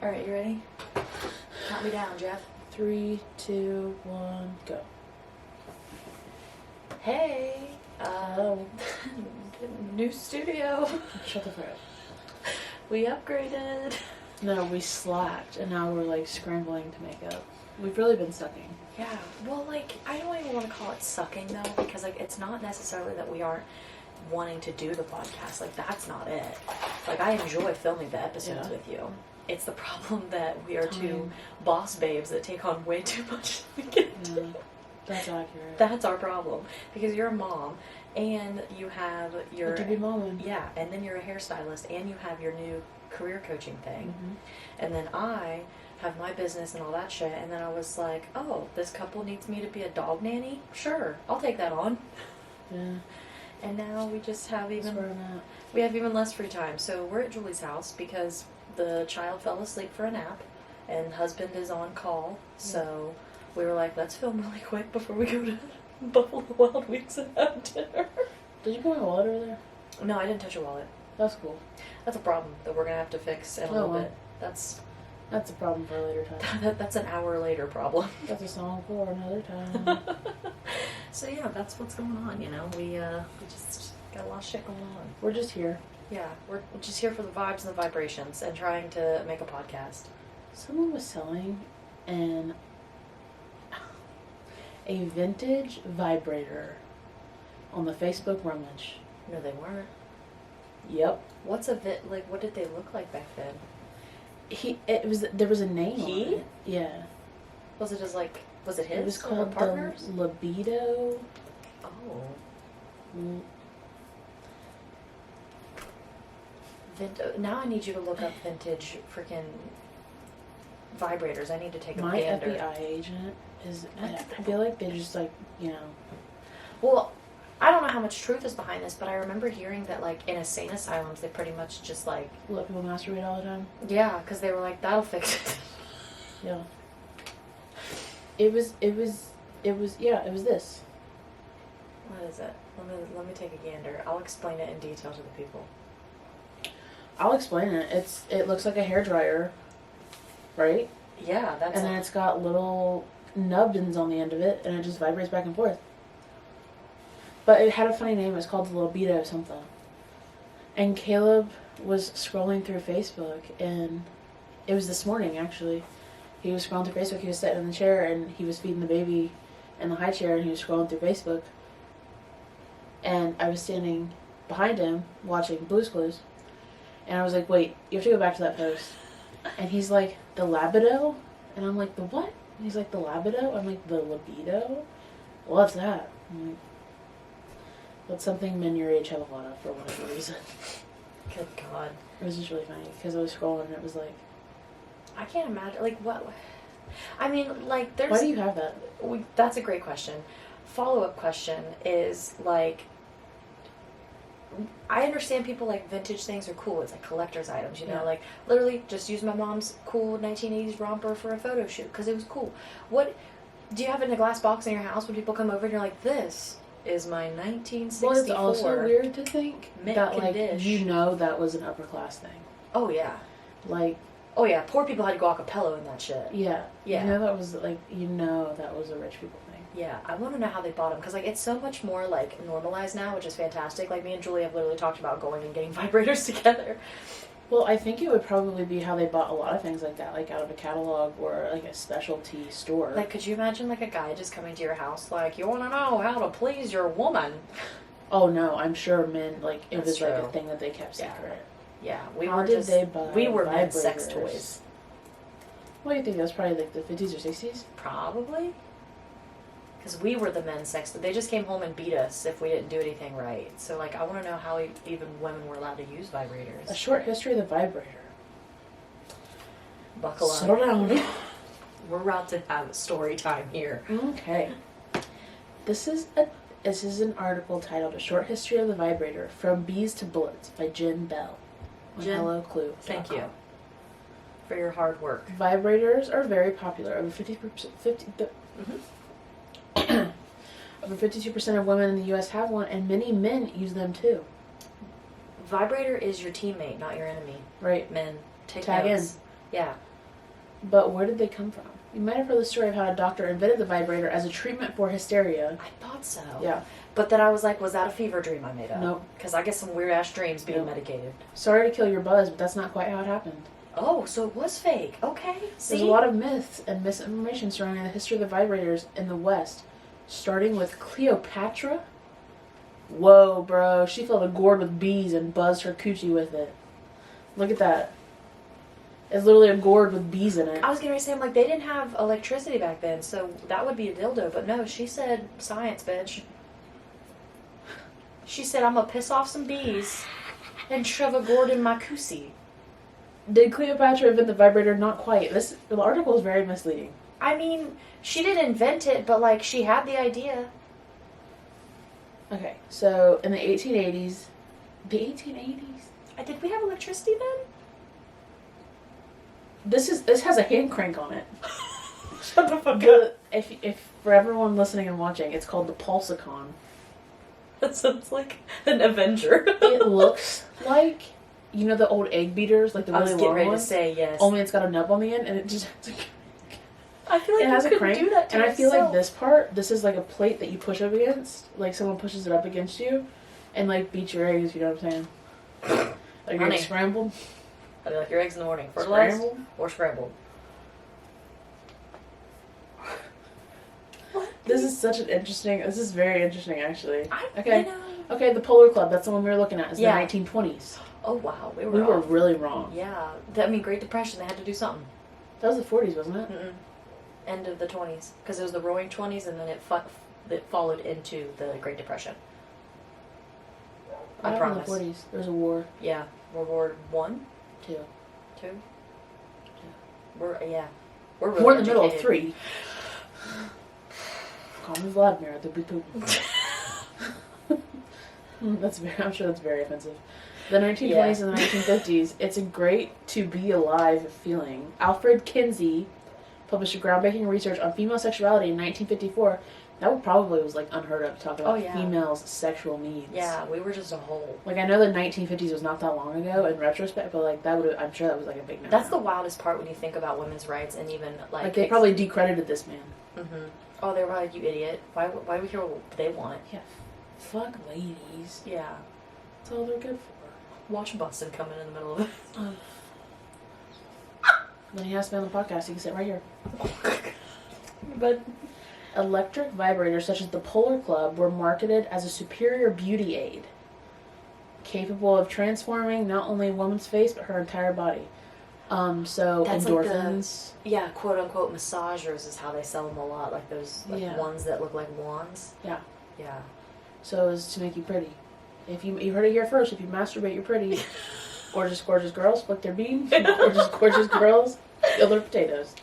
Alright, you ready? Count me down, Jeff. 3, 2, 1, go. Hey! New studio. Shut the fuck up. We upgraded. No, we slacked, and now we're like scrambling to make up. We've really been sucking. Yeah, well, like, I don't even want to call it sucking, though, because, like, it's not necessarily that we aren't wanting to do the podcast. Like, that's not it. Like, I enjoy filming the episodes with you. It's the problem that we are two boss babes that take on way too much to get to. That's accurate. That's our problem. Because you're a mom, and you have your... To be mom. Yeah, and then you're a hairstylist, and you have your new career coaching thing. Mm-hmm. And then I have my business and all that shit, and then I was like, oh, this couple needs me to be a dog nanny? Sure, I'll take that on. Yeah. And now we just have That's where I'm at. we have even less free time. So we're at Julie's house because the child fell asleep for a nap, and husband is on call. Yeah. So we were like, let's film really quick before we go to Buffalo Wild Wings and have dinner. Did you put my wallet over there? No, I didn't touch your wallet. That's cool. That's a problem that we're gonna have to fix in a little bit. That's a problem for a later time. That's an hour later problem. That's a song for another time. So yeah, that's what's going on. You know, we just got a lot of shit going on. We're just here. Yeah, we're just here for the vibes and the vibrations and trying to make a podcast. Someone was selling a vintage vibrator on the Facebook rummage. No, they weren't. Yep. What's like? What did they look like back then? There was a name on He? it. Yeah. Was it just like? Was it his? It was called Partners? the Libido. Oh. Mm. Now I need you to look up vintage freaking vibrators. I need to take a My gander. FBI agent is. I feel like they just like Well, I don't know how much truth is behind this, but I remember hearing that like in insane asylums they pretty much just like let people masturbate all the time. Yeah, because they were like, that'll fix it. Yeah. It was this. What is it? Let me take a gander. I'll explain it in detail to the people. I'll explain it. It looks like a hairdryer, right? Yeah, that's. And then it's got little nubbins on the end of it, and it just vibrates back and forth. But it had a funny name. It was called the Libido something. And Caleb was scrolling through Facebook, and it was this morning actually. He was scrolling through Facebook. He was sitting in the chair, and he was feeding the baby in the high chair, and he was scrolling through Facebook. And I was standing behind him watching Blue's Clues. And I was like, wait, you have to go back to that post. And he's like, the Labido? And I'm like, the what? And he's like, the Labido? I'm like, the Libido? What's that? I'm like, that's something men your age have a lot of for whatever reason. Good God. It was just really funny because I was scrolling and it was like... I can't imagine, like, what... I mean, like, there's... Why do you have that? That's a great question. Follow-up question is, like... I understand people like vintage things are cool. It's like collector's items, you know? Yeah. Like, literally, just use my mom's cool 1980s romper for a photo shoot because it was cool. What... Do you have it in a glass box in your house when people come over and you're like, this is my 1964... Well, it's also weird to think that, like, condition. that was an upper class thing. Oh, yeah. Like... Oh, yeah. Poor people had to go a cappella in that shit. Yeah. Yeah. That was a rich people thing. Yeah, I want to know how they bought them, because, like, it's so much more, like, normalized now, which is fantastic. Like, me and Julie have literally talked about going and getting vibrators together. Well, I think it would probably be how they bought a lot of things like that, like out of a catalog or, like, a specialty store. Like, could you imagine, like, a guy just coming to your house, like, you want to know how to please your woman? Oh, no, I'm sure men, like, it That's was, true. like, a thing that they kept secret. Yeah, we were men's sex toys. What do you think? That was probably, like, the 50s or 60s? Probably. Because we were the men's sex. They just came home and beat us if we didn't do anything right. So, like, I want to know how even women were allowed to use vibrators. A short history of the vibrator. Buckle up. Settle down. We're about to have story time here. Okay. This is an article titled "A Short History of the Vibrator: From Bees to Bullets" by Jen Bell. Jen, HelloClue. Thank you for your hard work. Vibrators are very popular. Over 52% of women in the U.S. have one, and many men use them too. Vibrator is your teammate, not your enemy. Right. Men, take Tag notes. in. Yeah. But where did they come from? You might have heard the story of how a doctor invented the vibrator as a treatment for hysteria. I thought so. Yeah. But then I was like, was that a fever dream I made up? Nope. Because I get some weird-ass dreams being Nope. medicated. Sorry to kill your buzz, but that's not quite how it happened. Oh, so it was fake. Okay. See? There's a lot of myths and misinformation surrounding the history of the vibrators in the West, starting with Cleopatra. Whoa, bro. She filled a gourd with bees and buzzed her coochie with it. Look at that. It's literally a gourd with bees in it. I was going to say, I'm like, they didn't have electricity back then, so that would be a dildo. But no, she said science, bitch. She said, I'm going to piss off some bees and shove a gourd in my coochie. Did Cleopatra invent the vibrator? Not quite. The article is very misleading. I mean, she didn't invent it, but, like, she had the idea. Okay, so in the 1880s... The 1880s? Did we have electricity then? This has a hand crank on it. Shut the fuck But if for everyone listening and watching, it's called the Pulsicon. That sounds like an Avenger. It looks like, you know, the old egg beaters, like the I was really getting long ready ones. to say yes. Only it's got a nub on the end, and it just I feel like it has you a couldn't crank. do that to And I feel like yourself. this part, this is like a plate that you push up against, like someone pushes it up against you, and like beats your eggs. You know what I'm saying? Like your Honey. eggs scrambled. I do like your eggs in the morning, fertilized Scrambled? or scrambled. This is very interesting, actually. Okay. Okay. Okay, the Polar Club, that's the one we were looking at, is Yeah. the 1920s. Oh wow, we We were were off. really wrong. Yeah, Great Depression. They had to do something. That was the 40s, wasn't it? Mm-mm. End of the 20s, because it was the Roaring 20s, and then it followed into the Great Depression. What I happened promise. in the 40s? There was a war. Yeah, World War One, 2. 2. We're really We're in the middle of educated. 3. Call me Vladimir, the big Putin. I'm sure that's very offensive. The 1920s and the 1950s, it's a great to be alive feeling. Alfred Kinsey published a groundbreaking research on female sexuality in 1954. That probably was like unheard of to talk about females' sexual needs. Yeah, we were just a whole. Like I know the 1950s was not that long ago in retrospect, but like I'm sure that was like a big no. That's the wildest part when you think about women's rights and even like they probably decredited this man. Mm-hmm. Oh, they were like, you idiot! Why do we hear what they want? Yeah, fuck ladies. Yeah, That's all they're good for. watch Boston coming in the middle of it. Then he has to be on the podcast. He can sit right here. But Electric vibrators such as the Polar Club were marketed as a superior beauty aid, capable of transforming not only a woman's face but her entire body. So that's endorphins. like the, quote unquote massagers is how they sell them a lot, like those ones that look like wands. Yeah. Yeah. So as to make you pretty. If you heard it here first, if you masturbate, you're pretty. Gorgeous girls flick their beans. Gorgeous girls peel their potatoes.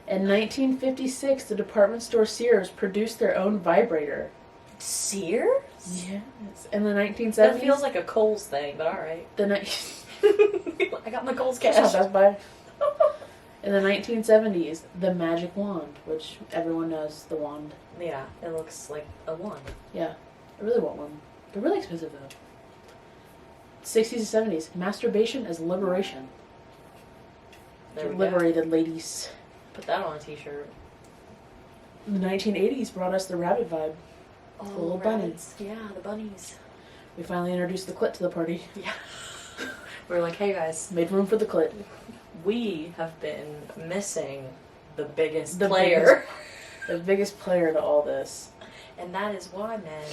In 1956, the department store Sears produced their own vibrator. Sears? Yes. In the 1970s. That feels like a Kohl's thing, but alright. I got my Kohl's cash. Best Buy. In the 1970s, the magic wand, which everyone knows the wand. Yeah, it looks like a wand. Yeah, I really want one. They're really expensive though. 60s and 70s, masturbation as liberation. There we Liberated ladies. go. Put that on a t-shirt. The 1980s brought us the rabbit vibe. Oh, The little bunny. rabbits. Yeah, the bunnies. We finally introduced the clit to the party. Yeah. We were like, hey guys, Made room for the clit. we have been missing the biggest The player. The biggest player to all this. And that is why, man.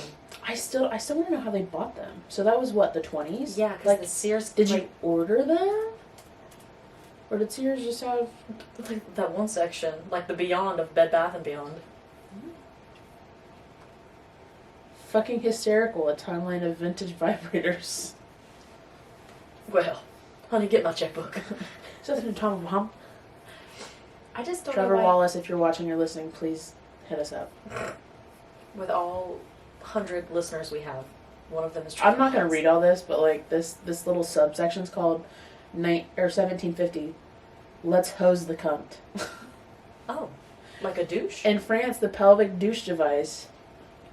I still want to know how they bought them. So that was what, the 20s? Yeah, because like, the Sears... did you order them? Or did Sears just have... Like that one section, like the Beyond of Bed Bath & Beyond. Fucking hysterical, a timeline of vintage vibrators. Well, honey, get my checkbook. Something to Tom Hump. I just don't Trevor know why, Wallace, if you're watching or listening, please hit us up. with all 100 listeners we have, one of them is I'm not going to Wallace. read all this, but like this little subsection's called 1750. Let's hose the cunt. Oh, like a douche? In France, the pelvic douche device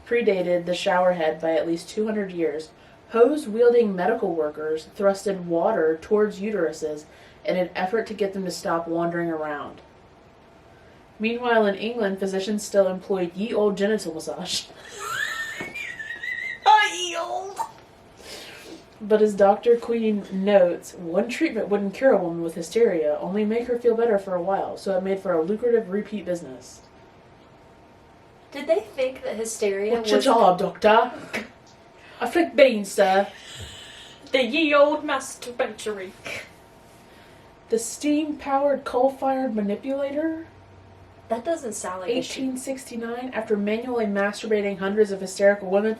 predated the shower head by at least 200 years. Hose-wielding medical workers thrusted water towards uteruses in an effort to get them to stop wandering around. Meanwhile, in England, physicians still employed ye old genital massage. Ye old. But as Dr. Queen notes, one treatment wouldn't cure a woman with hysteria, only make her feel better for a while, so it made for a lucrative repeat business. Did they think that hysteria What's your job, doctor? I flick beans, sir. the ye old masturbatory? The steam-powered coal-fired manipulator? That doesn't sound like 1869, after manually masturbating hundreds of hysterical women.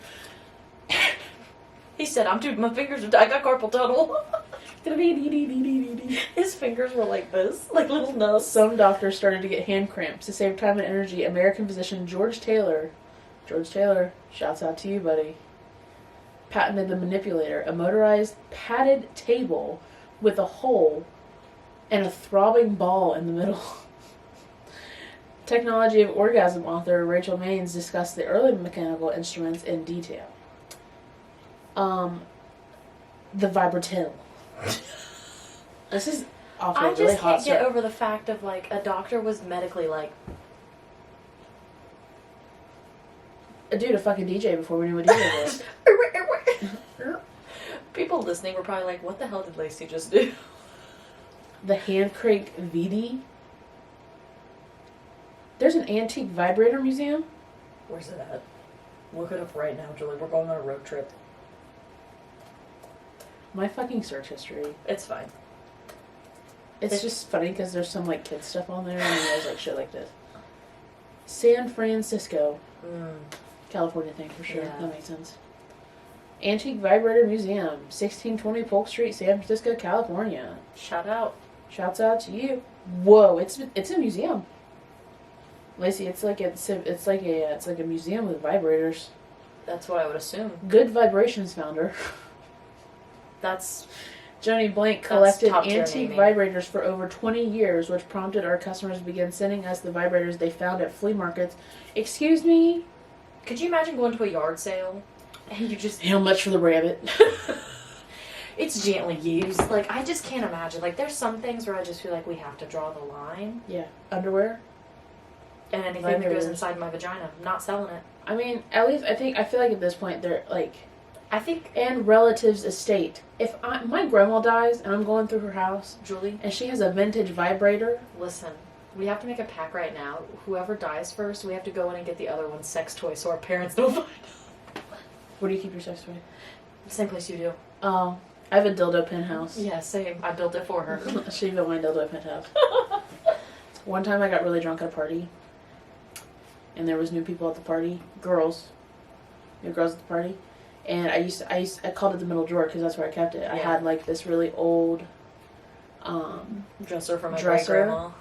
He said, my fingers are, I got carpal tunnel. His fingers were like this, like little nuts. Some doctors started to get hand cramps. To save time and energy, American physician George Taylor, shouts out to you, buddy, patented the manipulator, a motorized padded table with a hole and a throbbing ball in the middle. Technology of Orgasm author Rachel Maines discussed the early mechanical instruments in detail. The Vibrator. This is awful. I just really hot can't get over the fact of, like, a doctor was medically like... A dude, a fucking DJ before we knew what DJ was. People listening were probably like, what the hell did Lacey just do? The hand crank VD. There's an antique vibrator museum. Where's it at? Look it up right now, Julie. We're going on a road trip. My fucking search history. It's fine. It's just funny because there's some like kid stuff on there and there's like shit like this. San Francisco. California thing for sure. Yeah. That makes sense. Antique Vibrator Museum, 1620 Polk Street, San Francisco, California. Shout out. Shouts out to you. Whoa, it's a museum. Lacey, it's like a museum with vibrators. That's what I would assume. Good Vibrations founder. That's... Joni Blank collected top-tier antique naming. vibrators for over 20 years, which prompted our customers to begin sending us the vibrators they found at flea markets. Excuse me? Could you imagine going to a yard sale and you just... How much for the rabbit? It's gently used. Like, I just can't imagine. Like, there's some things where I just feel like we have to draw the line. Yeah. Underwear? And anything that goes Vibrators. inside my vagina. I'm not selling it. I mean, at least I feel like at this point they're like... I think... And relatives' estate. If my grandma dies and I'm going through her house, Julie, and she has a vintage vibrator... listen. We have to make a pact right now. Whoever dies first, we have to go in and get the other one's sex toy so our parents don't find out. Where do you keep your sex toy? Same place you do. Oh, I have a dildo penthouse. Yeah, same. I built it for her. She built my dildo penthouse. One time I got really drunk at a party, and there was new people at the party, new girls at the party, and I called it the middle drawer because that's where I kept it. I Yeah. had like this really old Dresser for my Dresser. great-grandma.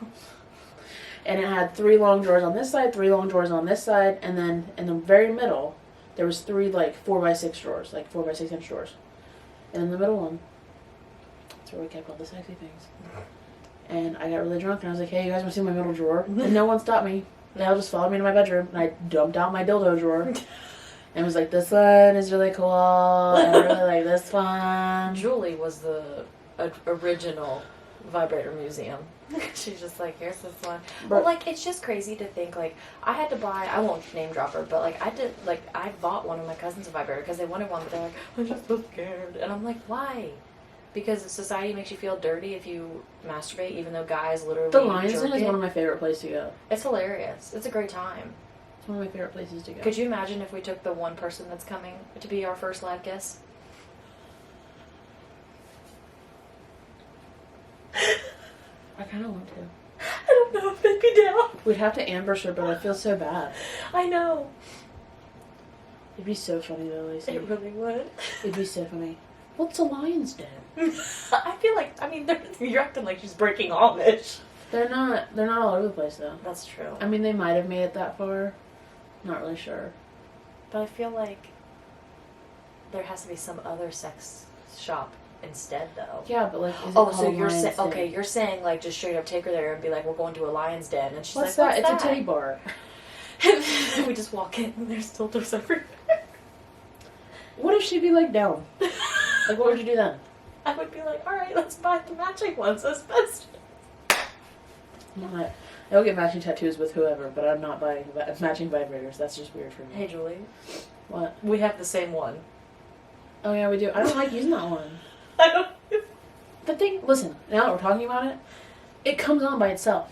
and it had 3 long drawers on this side, 3 long drawers on this side, and then in the very middle there was 3 like 4x6 drawers, like 4x6 inch drawers, and in the middle one, that's where we kept all the sexy things. And I got really drunk and I was like, hey, you guys want to see my middle drawer? And no one stopped me. They all just followed me to my bedroom and I dumped out my dildo drawer. And was like, this one is really cool. And I really like this one. Julie was the original vibrator museum. She's just like, here's this one. Well, like, it's just crazy to think, like, I had to buy, I won't name drop her, but, like, I bought one of my cousins a vibrator because they wanted one, but they're like, I'm just so scared. And I'm like, why? Because society makes you feel dirty if you masturbate, even though guys literally The Lion's Den jerk is it. one of my favorite places to go. It's hilarious. It's a great time. It's one of my favorite places to go. Could you imagine if we took the one person that's coming to be our first live guest? I kind of want to. I don't know if they'd be down. We'd have to ambush her, but I feel so bad. I know. It'd be so funny though, Lacey. It really would. It'd be so funny. What's a Lion's Den? I feel like, I mean, you're acting like she's breaking Amish. They're not all over the place though. That's true. I mean, they might have made it that far. Not really sure. But I feel like there has to be some other sex shop instead, though. Yeah, but like, is it Oh, called so you're Lion's saying, Den? okay, you're saying like just straight up take her there and be like, we're going to a lion's den, and she's What's like, that? what's It's that? a titty bar. And we just walk in and there's still doors everywhere. What if she'd be like down? Like, what would you do then? I would be like, all right, let's buy the matching ones. That's best. I'll get matching tattoos with whoever, but I'm not buying matching vibrators. That's just weird for me. Hey, Julie. What? We have the same one. Oh yeah, we do. I don't like using that one. I don't. The thing, listen, now that we're talking about it, it comes on by itself.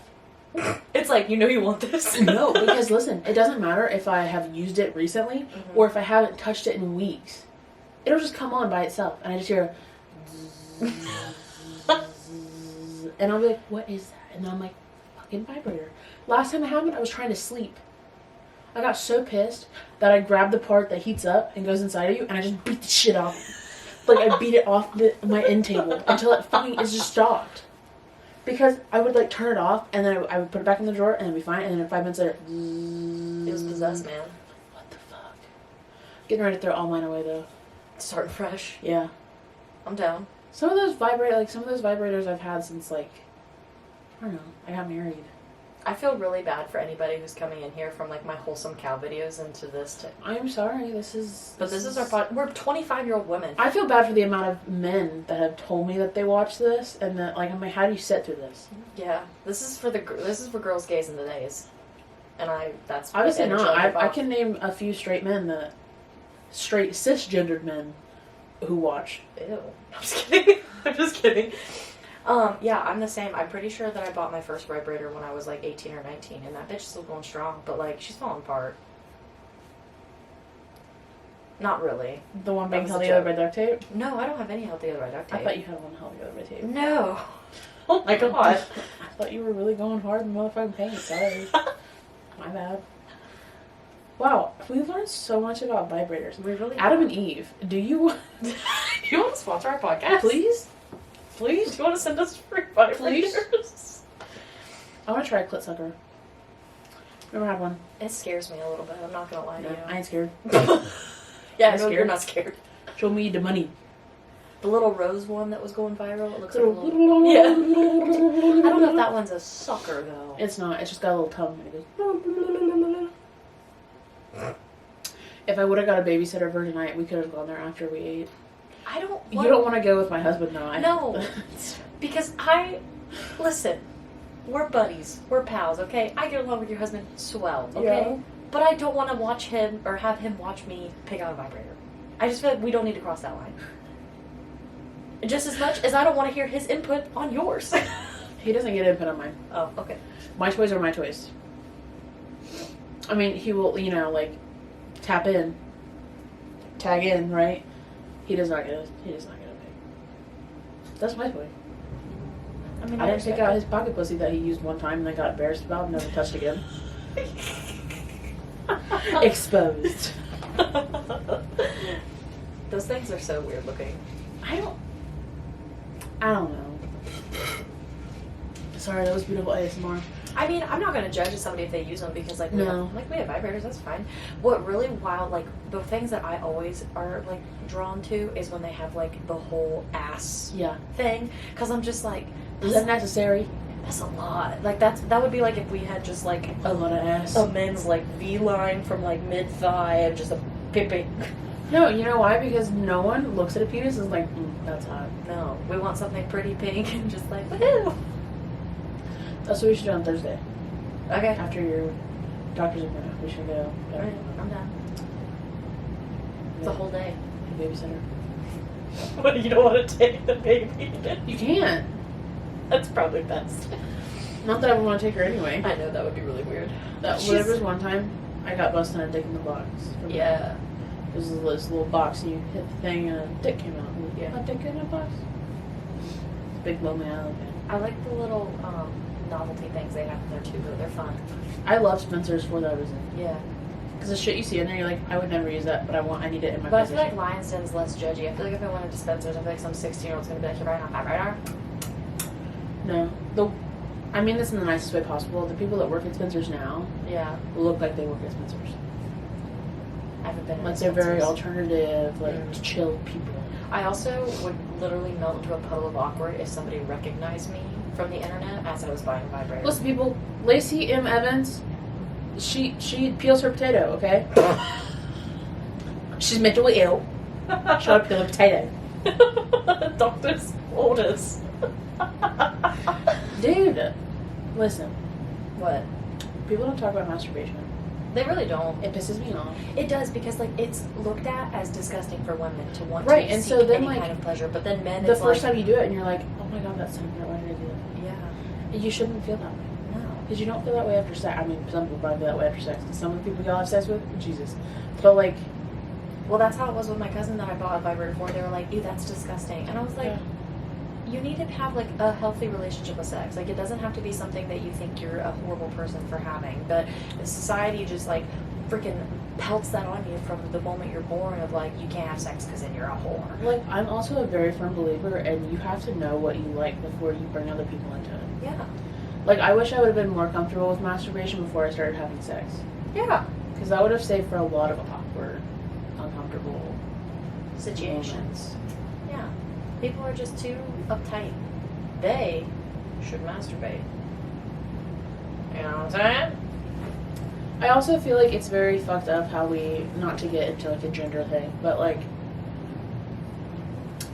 It's like, you know you want this. No, because listen, it doesn't matter if I have used it recently or if I haven't touched it in weeks. It'll just come on by itself, and I just hear and I'll be like, what is that? And I'm like, fucking vibrator. Last time it happened, I was trying to sleep. I got so pissed that I grabbed the part that heats up and goes inside of you, and I just beat the shit off. Like, I beat it off my end table until it fucking is just stopped. Because I would, like, turn it off, and then I would put it back in the drawer, and it'd be fine, and then in 5 minutes later, it was possessed, man. What the fuck? Getting ready to throw all mine away, though. Starting fresh. Yeah. I'm down. Some of those vibrators I've had since, like, I don't know, I got married. I feel really bad for anybody who's coming in here from, like, my wholesome cow videos into this. I'm sorry, this is our pod. We're 25-year-old women. I feel bad for the amount of men that have told me that they watch this, and that, like, I'm like, how do you sit through this? Yeah, this is for girls, gays, and the days. And that's obviously not. I can name a few straight cisgendered men who watch. Ew. I'm just kidding. I'm just kidding. Yeah, I'm the same. I'm pretty sure that I bought my first vibrator when I was like 18 or 19, and that bitch is still going strong, but like, she's falling apart. Not really. The one being held together by duct tape? No, I don't have any held together by duct tape. I thought you had one held together by tape. No. Oh my god. I thought you were really going hard in the motherfucking paint. Sorry. My bad. Wow, we learned so much about vibrators. We really Adam and Eve, do you want to sponsor our podcast? Please? Please? Do you want to send us free vibrators? Please? I want to try a clit sucker. Never had one. It scares me a little bit. I'm not going to lie to you. I ain't scared. Yeah, no, you're not scared. Show me the money. The little rose one that was going viral, it looks like a little... Yeah. I don't know if that one's a sucker, though. It's not. It's just got a little tongue. And it goes... If I would have got a babysitter for tonight, we could have gone there after we ate. You don't want to go with my husband, no. No. Because listen, we're buddies. We're pals, okay? I get along with your husband swell, okay? Yeah. But I don't want to watch him or have him watch me pick out a vibrator. I just feel like we don't need to cross that line. Just as much as I don't want to hear his input on yours. He doesn't get input on mine. Oh, okay. My toys are my toys. I mean, he will, like, tap in, tag in, right? He does not get a pick. That's my toy. I mean, I didn't pick out his pocket pussy that he used one time and then got embarrassed about and never touched again. Exposed. Those things are so weird looking. I don't know. Sorry, that was beautiful ASMR. I mean, I'm not going to judge somebody if they use them because, like, we have vibrators, that's fine. What really wild, like, the things that I always are, like, drawn to is when they have, like, the whole ass thing. Because I'm just like... Is that necessary? That's a lot. Like, that would be like if we had just, like... A lot of ass. A men's, like, V-line from, like, mid-thigh and just a pippy. No, you know why? Because no one looks at a penis and is like, that's hot. No. We want something pretty pink and just like, woohoo! That's what we should do on Thursday. Okay. After your doctor's appointment, we should go. Alright, I'm down. It's a whole day. A babysitter. What, you don't want to take the baby? You can't. That's probably best. Not that I would want to take her anyway. I know, that would be really weird. There was one time I got busted on a dick in the box. Yeah. It was this little box and you hit the thing and a dick came out. Yeah. A dick in a box. Big lonely island. I like the little novelty things they have in there too, though. They're fun. I love Spencer's for that reason. Yeah. Because the shit you see in there, you're like, I would never use that, but I need it in my But possession. I feel like Lion's Den's less judgy. I feel like if I went into Spencer's, I feel like some 16-year-old's going to be like, you're right on vibrator. No. I mean this in the nicest way possible. The people that work at Spencer's now look like they work at Spencer's. I haven't been like they're very alternative, like chill people. I also would literally melt into a puddle of awkward if somebody recognized me from the internet as I was buying a vibrator. Listen, people, Lacey M. Evans, she peels her potato, okay? She's mentally ill. She'll peel a potato. Doctor's orders. Dude, listen. What? People don't talk about masturbation. They really don't. It pisses me off. It does, because like it's looked at as disgusting for women to want Right, to and seek so then, any like, kind of pleasure, but then men, The it's first like, time you do it and you're like, oh my god, that's so good. Why did I do that? yeah, You shouldn't feel that way. no. Because you don't feel that way after sex. I mean, some people probably feel that way after sex. Some of the people y'all have sex with, Jesus. But like, Well, that's how it was with my cousin that I bought a vibrator for. They were like, ew, that's disgusting. And I was like, yeah. you need to have like a healthy relationship with sex. Like, it doesn't have to be something that you think you're a horrible person for having. But society just like freaking pelts that on you from the moment you're born of like, you can't have sex because then you're a whore. Like, I'm also a very firm believer, and you have to know what you like before you bring other people into it. Yeah. Like, I wish I would have been more comfortable with masturbation before I started having sex. Yeah. Because that would have saved for a lot of awkward, uncomfortable Situations. Yeah. People are just too uptight. They should masturbate. You know what I'm saying? I also feel like it's very fucked up how we, not to get into like a gender thing, but like,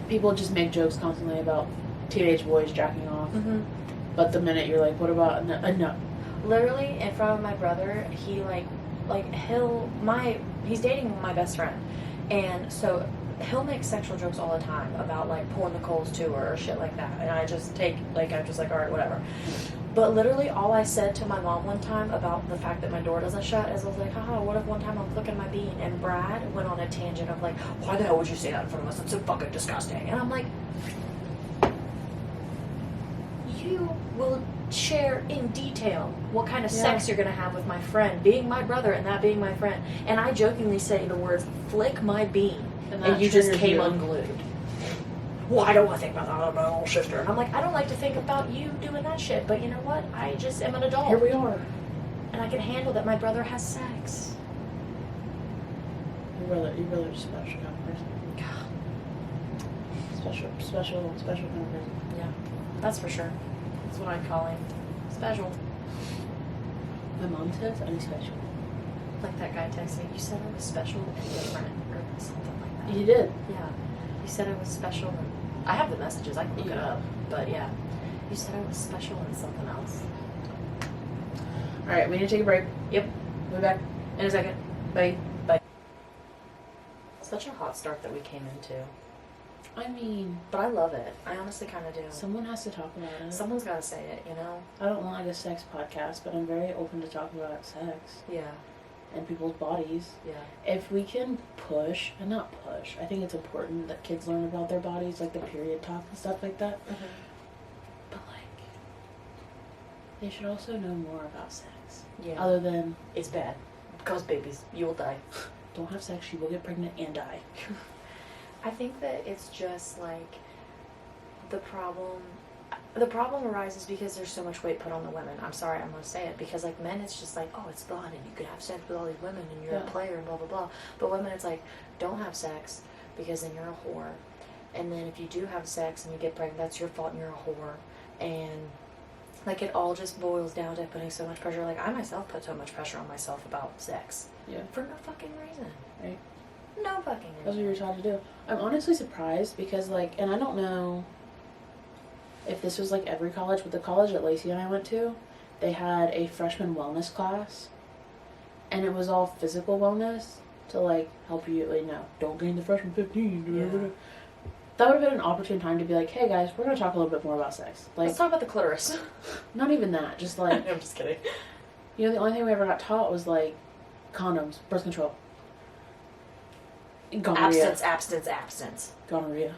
people just make jokes constantly about teenage boys jacking off. Mm-hmm. But the minute you're like, what about no? Literally in front of my brother, he he's dating my best friend, and so he'll make sexual jokes all the time about like pouring the coals to her or shit like that, and I'm just like all right, whatever. But literally all I said to my mom one time about the fact that my door doesn't shut is I was like, haha, what if one time I'm flicking my bean, and Brad went on a tangent of like, why the hell would you say that in front of us? That's so fucking disgusting. And I'm like, you will share in detail what kind of sex you're going to have with my friend, being my brother and that being my friend. And I jokingly say the words, flick my bean, and you just came unglued. Well, I don't want to think about that. I'm my little sister. And I'm like, I don't like to think about you doing that shit, but you know what? I just am an adult. Here we are. And I can handle that my brother has sex. You're really just a special kind of person. Special kind of person. Yeah, that's for sure. That's what I'd call him. Special. My mom says I'm special. Like that guy texted me, you said I was special and different, or something like that. You did. Yeah. You said I was special and... I have the messages, I can look it up. But yeah. You said I was special and something else. Alright, we need to take a break. Yep. We'll be back In a second. Bye. Bye. Such a hot start that we came into. I mean... But I love it. I honestly kind of do. Someone has to talk about it. Someone's got to say it, you know? I don't want like a sex podcast, but I'm very open to talking about sex. Yeah. And people's bodies. Yeah. If we can push, and not push, I think it's important that kids learn about their bodies, like the period talk and stuff like that. Mm-hmm. But like, they should also know more about sex. Yeah. Other than, It's bad. Cause babies. You will die. don't have sex, you will get pregnant and die. I think that it's just like the problem arises because there's so much weight put on the women. I'm sorry, I'm gonna say it, because like men, it's just like, oh, it's fun and you could have sex with all these women and you're a player and blah blah blah. But women, it's like, don't have sex because then you're a whore. And then if you do have sex and you get pregnant, that's your fault and you're a whore. And like, it all just boils down to putting so much pressure. Like, I myself put so much pressure on myself about sex. Yeah. For no fucking reason. Right. No fucking reason. That's what you were taught to do. I'm honestly surprised because like, and I don't know if this was like every college, but the college that Lacey and I went to, they had a freshman wellness class, and it was all physical wellness to like help you, like, don't gain the freshman 15. Yeah. That would have been an opportune time to be like, hey guys, we're gonna talk a little bit more about sex. Like, Let's talk about the clitoris. not even that, just like, I'm just kidding. the only thing we ever got taught was like condoms, birth control, gonorrhea. Abstinence. Gonorrhea.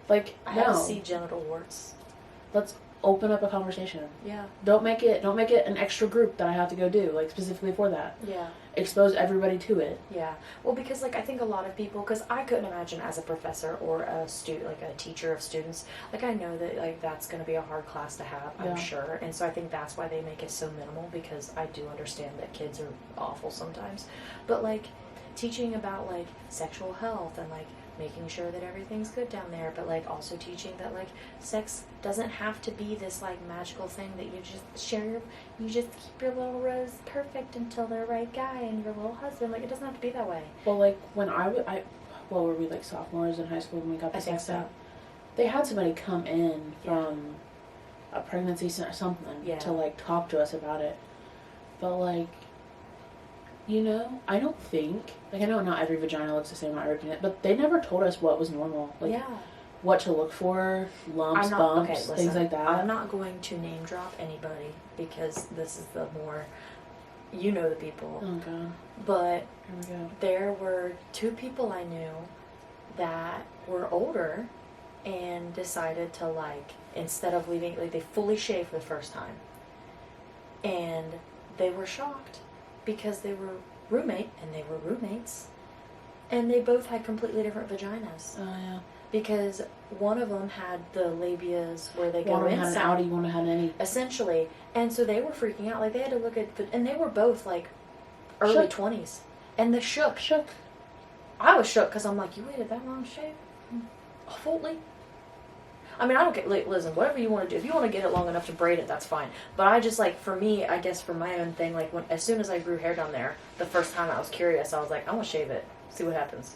Like, I no. have to see genital warts. Let's open up a conversation. Yeah. Don't make it an extra group that I have to go do, like, specifically for that. Yeah. Expose everybody to it. Yeah. Well, because, like, I think a lot of people, because I couldn't imagine as a professor or a student, like a teacher of students, like, I know that, like, that's going to be a hard class to have, I'm sure. And so I think that's why they make it so minimal, because I do understand that kids are awful sometimes. But, like, teaching about, like, sexual health and, like, making sure that everything's good down there, but like also teaching that like sex doesn't have to be this like magical thing that you just you just keep your little rose perfect until the right guy and your little husband. Like, it doesn't have to be that way. Well, like when what were we, like sophomores in high school when we got the I think sex so. ed? They had somebody come in from a pregnancy center or something to like talk to us about it. But like, you know, I don't think, like I know not every vagina looks the same, not every, but they never told us what was normal. Like what to look for, lumps, bumps, things like that. I'm not going to name drop anybody because this is the more, you know the people. Oh god. But here we go. There were 2 people I knew that were older and decided to like, instead of leaving, like they fully shaved for the first time. And they were shocked because they were roommates and they both had completely different vaginas. Oh yeah. Because one of them had the labias where they go inside. One inside. had an outie, one had any. Essentially. And so they were freaking out. Like, they had to look at... And they were both, like, early 20s. And they shook. I was shook because I'm like, you waited that long to shave? Fully? I mean, I don't get... Like, listen, whatever you want to do. If you want to get it long enough to braid it, that's fine. But I just, like, for me, I guess for my own thing, like, as soon as I grew hair down there, the first time I was curious, I was like, I want to shave it. See what happens.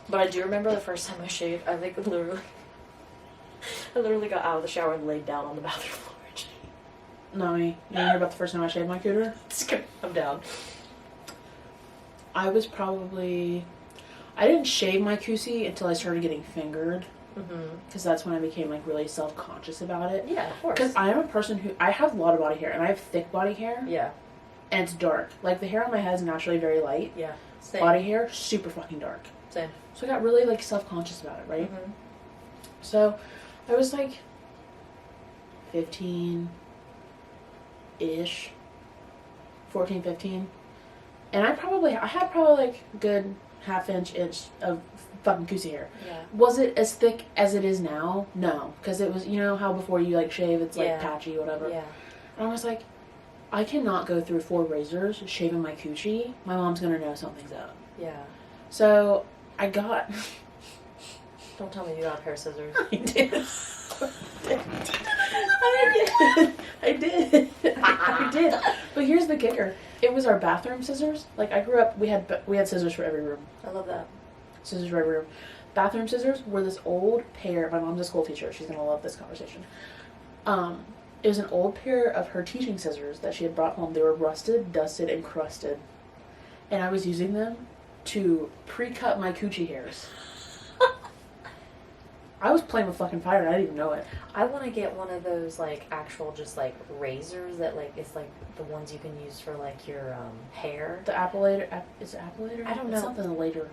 But I do remember the first time I shaved, I think literally got out of the shower and laid down on the bathroom floor. No, me. You didn't hear about the first time I shaved my cooter? I'm down. I was probably... I didn't shave my coochie until I started getting fingered. Because that's when I became, like, really self-conscious about it. Yeah, of course. Because I am a person who... I have a lot of body hair, and I have thick body hair. Yeah. And it's dark. Like, the hair on my head is naturally very light. Yeah. Same. Body hair, super fucking dark. Same. So I got really, like, self-conscious about it, right? So, I was, like, 15-ish. 14, 15. And I had probably, like, a good half-inch of fucking coochie hair. Yeah. Was it as thick as it is now? No. Because it was, you know how before you, like, shave, it's, like, patchy, whatever. Yeah. And I was like, I cannot go through 4 razors shaving my coochie. My mom's gonna know something's up. Yeah. So, I got... Don't tell me you got a pair of scissors. I did. I did. But here's the kicker. It was our bathroom scissors. Like, I grew up, we had scissors for every room. I love that. Scissors for every room. Bathroom scissors were this old pair. My mom's a school teacher. She's gonna love this conversation. It was an old pair of her teaching scissors that she had brought home. They were rusted, dusted, and crusted. And I was using them to pre-cut my coochie hairs. I was playing with fucking fire and I didn't even know it. I want to get one of those, like, actual just, like, razors that, like, it's, like, the ones you can use for, like, your, hair. The appellator, is it appellator? I don't know. It's something later.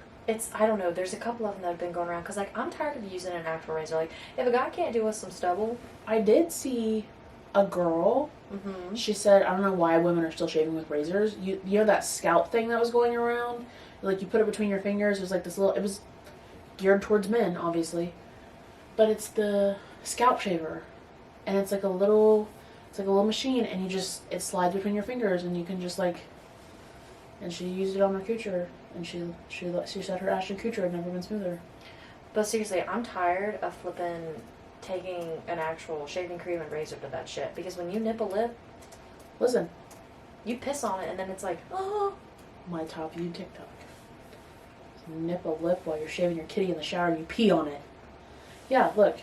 I don't know, there's a couple of them that have been going around, because, like, I'm tired of using an actual razor. Like, if a guy can't do us some stubble. I did see a girl, she said, I don't know why women are still shaving with razors. You know that scalp thing that was going around? Like, you put it between your fingers, it was like this little, it was geared towards men, obviously. But it's the scalp shaver. And it's like a little machine, and it slides between your fingers, and you can just, like, and she used it on her coocher, and she said her Ashton Kutcher had never been smoother. But seriously, I'm tired of taking an actual shaving cream and razor to that shit. Because when you nip a lip, listen, you piss on it, and then it's like, oh. My top view TikTok. Nip a lip while you're shaving your kitty in the shower, and you pee on it. Yeah, look.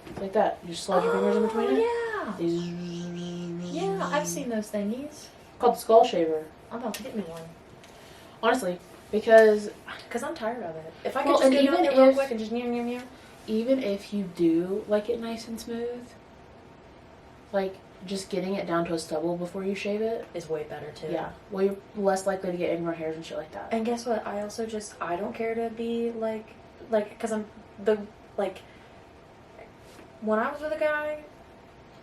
It's like that. You just slide your fingers in between it. Yeah, I've seen those thingies. Called the skull shaver. I'm about to get me one. Honestly, because I'm tired of it. If I could just get it on there real quick and just meow. Even if you do like it nice and smooth, like, just getting it down to a stubble before you shave it is way better too. Yeah. Well, you're less likely to get ingrown hairs and shit like that. And guess what? I also I don't care to be like, because when I was with a guy,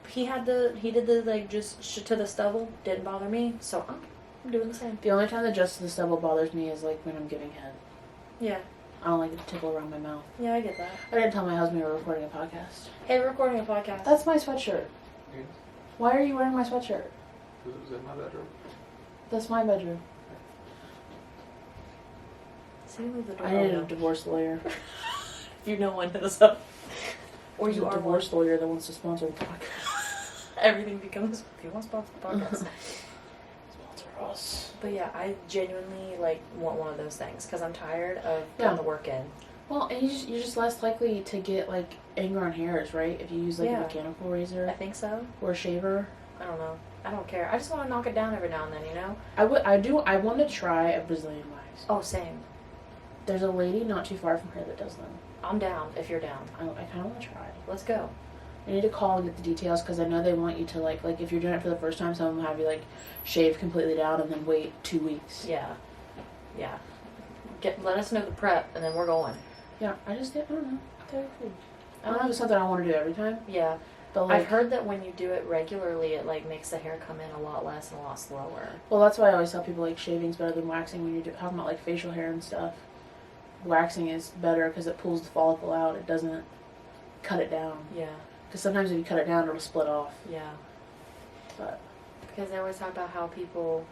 he did the, like, just to the stubble, didn't bother me, so I'm doing the same. The only time that just to the stubble bothers me is, like, when I'm giving head. Yeah. I don't like it to tickle around my mouth. Yeah, I get that. I didn't tell my husband we were recording a podcast. Hey, we're recording a podcast. That's my sweatshirt. Yes. Why are you wearing my sweatshirt? Because it was in my bedroom. That's my bedroom. See, leave the door I need a open. divorce lawyer. If you know one, hit us up. Or There's you a are divorce lawyer that wants to sponsor the podcast. Everything becomes, if you want to sponsor the podcast. Sponsor Gross. But yeah, I genuinely like want one of those things because I'm tired of Yeah. putting the work in. Well, and you're just less likely to get like anger on hairs, right? If you use like a Yeah. mechanical razor I think so. or a shaver. I don't know. I don't care. I just want to knock it down every now and then, you know? I want to try a Brazilian wax. Oh, same. There's a lady not too far from here that does them. I'm down if you're down. I kind of want to try. Let's go. I need to call and get the details because I know they want you to like if you're doing it for the first time, some of them have you like shave completely down and then wait 2 weeks. Yeah. Yeah. Let us know the prep and then we're going. Yeah, I don't know. They're cool. I don't know if it's something I want to do every time. Yeah. But like, I've heard that when you do it regularly, it like makes the hair come in a lot less and a lot slower. well, that's why I always tell people like shaving's better than waxing when you're talking about like facial hair and stuff. Waxing is better because it pulls the follicle out. It doesn't cut it down. Yeah. Because sometimes if you cut it down, it'll split off. Yeah. But Because they always talk about how people,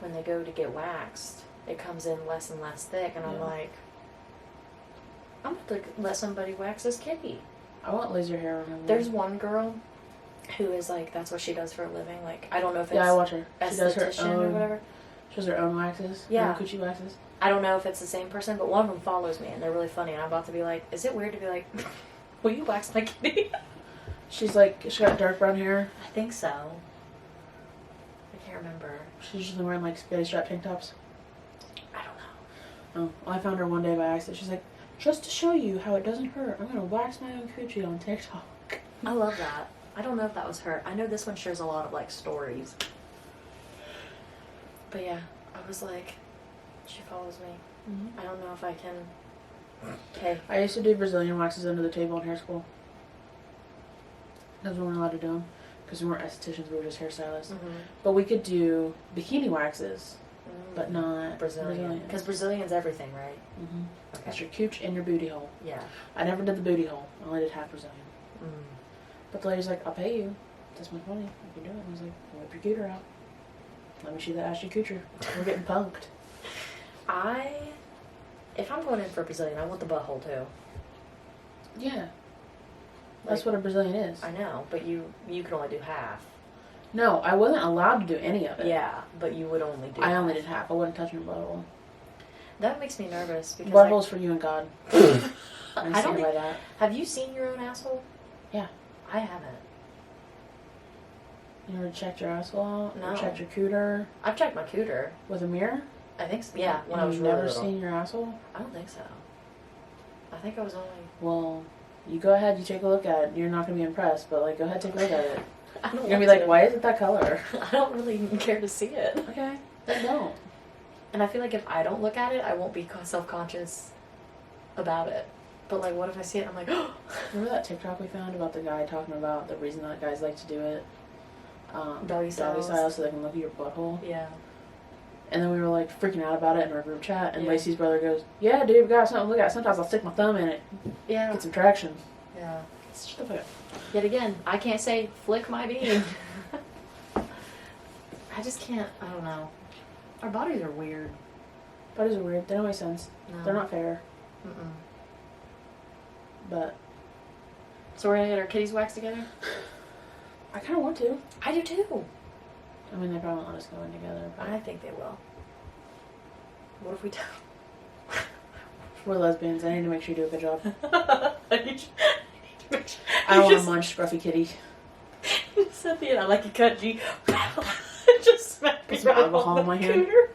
when they go to get waxed, it comes in less and less thick, and I'm Yeah. like, I'm about to let somebody wax this kitty. I want laser hair on my There's one girl who is like, that's what she does for a living. Like, I don't know if it's I watch her. She does her esthetician or own. whatever. She does her own waxes. Yeah. Her own coochie waxes. I don't know if it's the same person, but one of them follows me, and they're really funny. And I'm about to be like, is it weird to be like, will you wax my kitty? She's like, she got dark brown hair. I think so. I can't remember. She's usually wearing like spaghetti strap tank tops. I don't know. Oh, well, I found her one day by accident. She's like, just to show you how it doesn't hurt, I'm gonna wax my own coochie on TikTok. I love that. I don't know if that was her. I know this one shares a lot of like stories. But yeah, I was like, she follows me. Mm-hmm. I don't know if I can. Okay. I used to do Brazilian waxes under the table in hair school. Because we weren't allowed to do them. Because we weren't estheticians, we were just hairstylists. Mm-hmm. But we could do bikini waxes, but not Brazilian. Because Brazilian's everything, right? Mm-hmm. Okay. That's your cooch and your booty hole. Yeah. I never did the booty hole. I only did half Brazilian. Mm. But the lady's like, I'll pay you this much money if you do it. And I was like, whip your cooter out. Let me see that ashy coocher. We're getting punked. If I'm going in for a Brazilian, I want the butthole too. Yeah. That's Like, what a Brazilian is. I know, but you can only do half. No, I wasn't allowed to do any of it. Yeah, but you would only do I half. only did half. I wasn't touching your butthole. That makes me nervous because Butthole's for you and God. I stand don't by think, that. have you seen your own asshole? Yeah. I haven't. You ever checked your asshole out? No. Or checked your cooter I've checked my cooter. with a mirror? I think so. Yeah, when And I was you've really never little. seen your asshole? I don't think so. I think I was only. Well, you go ahead, you take a look at it. You're not going to be impressed, but like, go ahead, take a look at it. I don't You're going to be want like, why is it that color? I don't really care to see it. Okay, then don't. And I feel like if I don't look at it, I won't be self-conscious about it. But like, what if I see it? I'm like, oh. Remember that TikTok we found about the guy talking about the reason that guys like to do it? Doggy style. So they can look at your butthole. Yeah. And then we were like freaking out about it in our group chat. And Yeah. Lacey's brother goes, "Yeah, dude, we got something to look at. Sometimes I'll stick my thumb in it, Yeah. get some traction." Yeah. Shut the fuck up. Yet again, I can't say flick my bean. I just can't. I don't know. Our bodies are weird. Bodies are weird. They don't make sense. No. They're not fair. Mm-mm. But So we're gonna get our kitties waxed together. I kind of want to. I do too. I mean, they probably won't let us go in together. But I think they will. What if we don't? we're lesbians. I need to make sure you do a good job. I need to make sure. I don't want to munch scruffy kitty. You said the I like a cut G. Just smack me Put some right alcohol on in my the hand. cooter.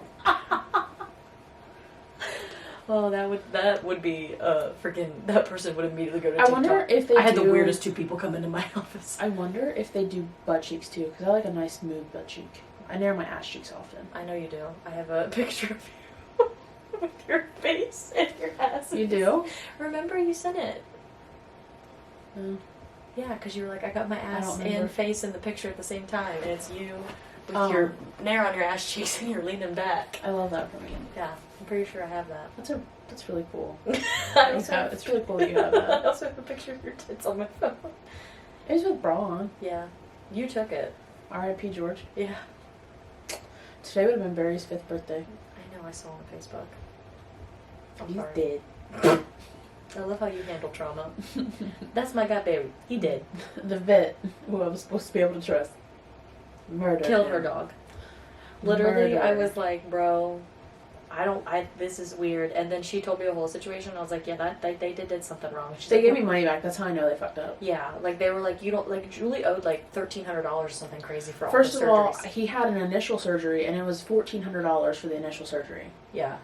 Oh, that would be freaking. That person would immediately go to I TikTok. wonder if they I had do, the weirdest two people come into my office. I wonder if they do butt cheeks too, because I like a nice smooth butt cheek. I narrow my ass cheeks often. I know you do. I have a picture of you with your face and your ass. You do? Remember you sent it? No. Yeah, because you were like, I got my ass don't remember. and face in the picture at the same time, and it's you with Oh. your nair on your ass cheeks and you're leaning back. I love that for me. Yeah, I'm pretty sure I have that. That's really cool. I also have, It's really cool that you have I that. also have a picture of your tits on my phone. It was with bra on. Yeah, you took it. R.I.P. George. Yeah. Today would have been Barry's 5th birthday. I know, I saw on Facebook. I'm He's sorry. dead. I love how you handle trauma. That's my guy, Barry. He did. The vet, who I was supposed to be able to trust, murdered Killed him. her dog. Literally, I Murder. was like, bro, this is weird. And then she told me the whole situation. I was like, yeah, they did something wrong. She's They like, gave me money back. That's how I know they fucked up. Yeah, like they were like, you don't, like Julie owed like $1,300 or something crazy for all First the of all, surgeries. he had an initial surgery, and it was $1,400 for the initial surgery. Yeah.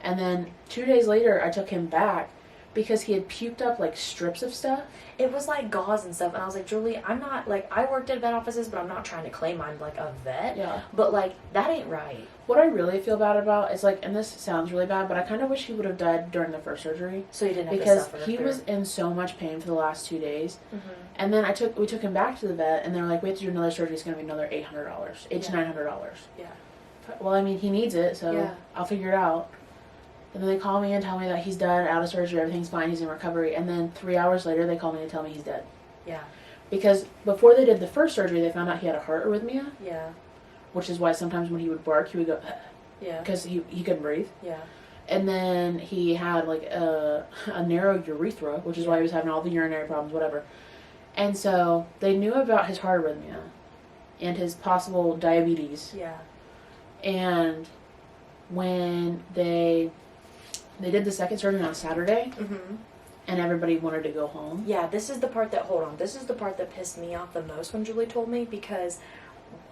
And then 2 days later, I took him back because he had puked up like strips of stuff. It was like gauze and stuff, and I was like, Julie, I'm not, like, I worked at vet offices, but I'm not trying to claim I'm like a vet. Yeah. But like, that ain't right. What I really feel bad about is like, and this sounds really bad, but I kind of wish he would have died during the first surgery. So you didn't have because to suffer. he was in so much pain for the last 2 days. Mm-hmm. And then we took him back to the vet, and they were like, we have to do another surgery. It's going to be another $800, $800 to $900. Yeah. Well, I mean, he needs it, so Yeah. I'll figure it out. And then they call me and tell me that he's done, out of surgery, everything's fine, he's in recovery. And then 3 hours later, they call me to tell me he's dead. Yeah. Because before they did the first surgery, they found out he had a heart arrhythmia. Yeah. Which is why sometimes when he would bark, he would go, Yeah. because he couldn't breathe. Yeah. And then he had like a narrow urethra, which is why he was having all the urinary problems, whatever. And so they knew about his heart arrhythmia and his possible diabetes. Yeah. And when they did the second surgery on Saturday, Mm-hmm. and everybody wanted to go home. Yeah, this is the part that pissed me off the most when Julie told me, because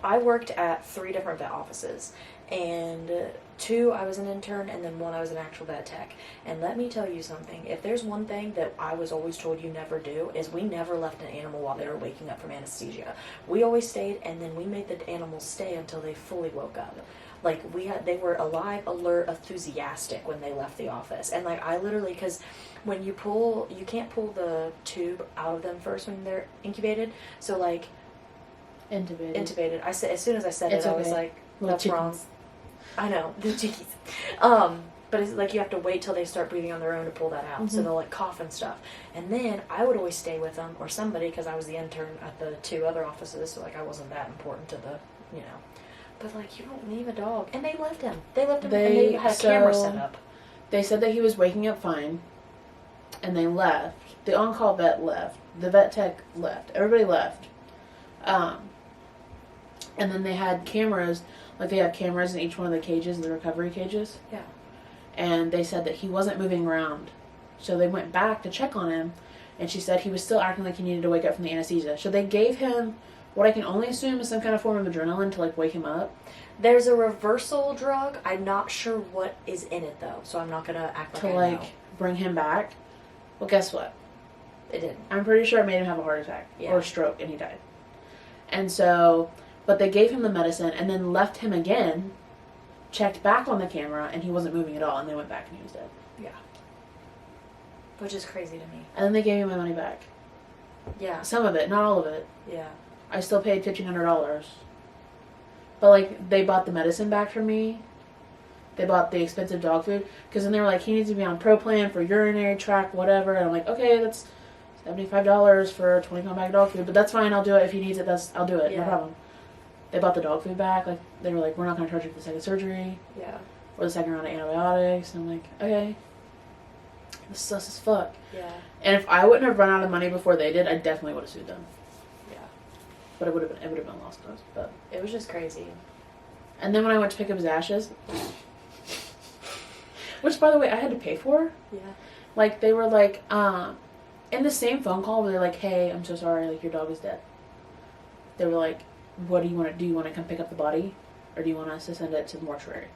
I worked at 3 different vet offices, and 2 I was an intern, and then 1 I was an actual vet tech. And let me tell you something, if there's one thing that I was always told you never do, is we never left an animal while they were waking up from anesthesia. We always stayed, and then we made the animals stay until they fully woke up. Like, they were alive, alert, enthusiastic when they left the office. And like, I literally, because when you can't pull the tube out of them first when they're incubated. So like, intubated. I said, as soon as I said It's it, okay. I was like, Little that's chickens. wrong. I know, the chickies. But it's like, you have to wait till they start breathing on their own to pull that out. So Mhm. they'll like cough and stuff. And then I would always stay with them, or somebody, because I was the intern at the 2 other offices, so like I wasn't that important to the, you know. But like, you don't leave a dog. And they left him. And they had a camera set up. They said that he was waking up fine, and they left. The on-call vet left. The vet tech left. Everybody left. And then they had cameras, like they have cameras in each one of the cages, the recovery cages. Yeah. And they said that he wasn't moving around. So they went back to check on him, and she said he was still acting like he needed to wake up from the anesthesia. So they gave him what I can only assume is some kind of form of adrenaline to like wake him up. There's a reversal drug. I'm not sure what is in it though, so I'm not gonna act like To I like know. bring him back. Well, guess what? It didn't. I'm pretty sure it made him have a heart attack Yeah. or a stroke, and he died. And so, but they gave him the medicine and then left him again, checked back on the camera, and he wasn't moving at all, and they went back and he was dead. Yeah. Which is crazy to me. And then they gave me my money back. Yeah. Some of it, not all of it. Yeah. I still paid $1,500. But like, they bought the medicine back for me. They bought the expensive dog food. Because then they were like, he needs to be on Pro Plan for urinary tract, whatever. And I'm like, okay, that's $75 for a 20-pound bag of dog food. But that's fine, I'll do it. If he needs it, I'll do it. Yeah. No problem. They bought the dog food back. Like, they were like, we're not going to charge you for the second surgery. Yeah. Or the second round of antibiotics. And I'm like, okay. This sucks as fuck. Yeah. And if I wouldn't have run out of money before they did, I definitely would have sued them. Yeah. But it would have been lost cause. But It was just crazy. and then when I went to pick up his ashes, which by the way I had to pay for, Yeah. like they were like, in the same phone call where they're like, hey, I'm so sorry, like your dog is dead. They were like, what do you want to do? You want to come pick up the body, or do you want us to send it to the mortuary?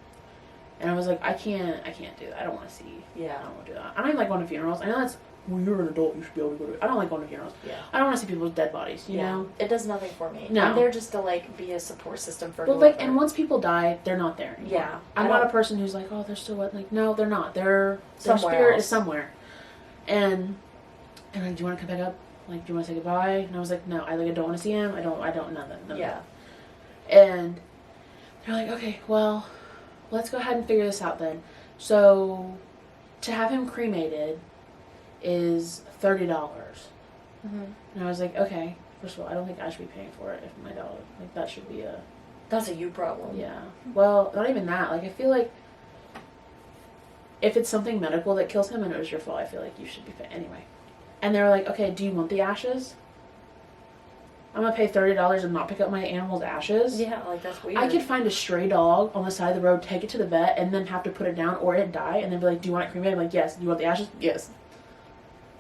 And I was like, I can't do that. I don't want to see. Yeah. I don't want to do that. I don't even like going to funerals. I know that's, well, you're an adult, you should be able to go to. I don't like going to funerals. Yeah. I don't want to see people's dead bodies. You know. It does nothing for me. No. I'm there just to like be a support system for Well, whoever. like, and once people die, they're not there anymore. Yeah. I'm I not a don't- person who's like, oh, they're still what? Like, no, they're not. Their Somewhere spirit else. is somewhere. And like, do you want to come back up? Like, do you want to say goodbye? And I was like, no, I don't want to see him. I don't, nothing. Yeah. And they're like, okay, well, let's go ahead and figure this out then. So, to have him cremated is $30. Mm-hmm. And I was like, okay, first of all, I don't think I should be paying for it if my dog, like, that should be a... That's a you problem. Yeah. Well, not even that. Like, I feel like if it's something medical that kills him and it was your fault, I feel like you should be paying. Anyway. And they were like, okay, do you want the ashes? I'm gonna pay $30 and not pick up my animal's ashes. Yeah, like that's weird. I could find a stray dog on the side of the road, take it to the vet, and then have to put it down or it die, and then be like, do you want it cremated? I'm like, yes. Do you want the ashes? Yes.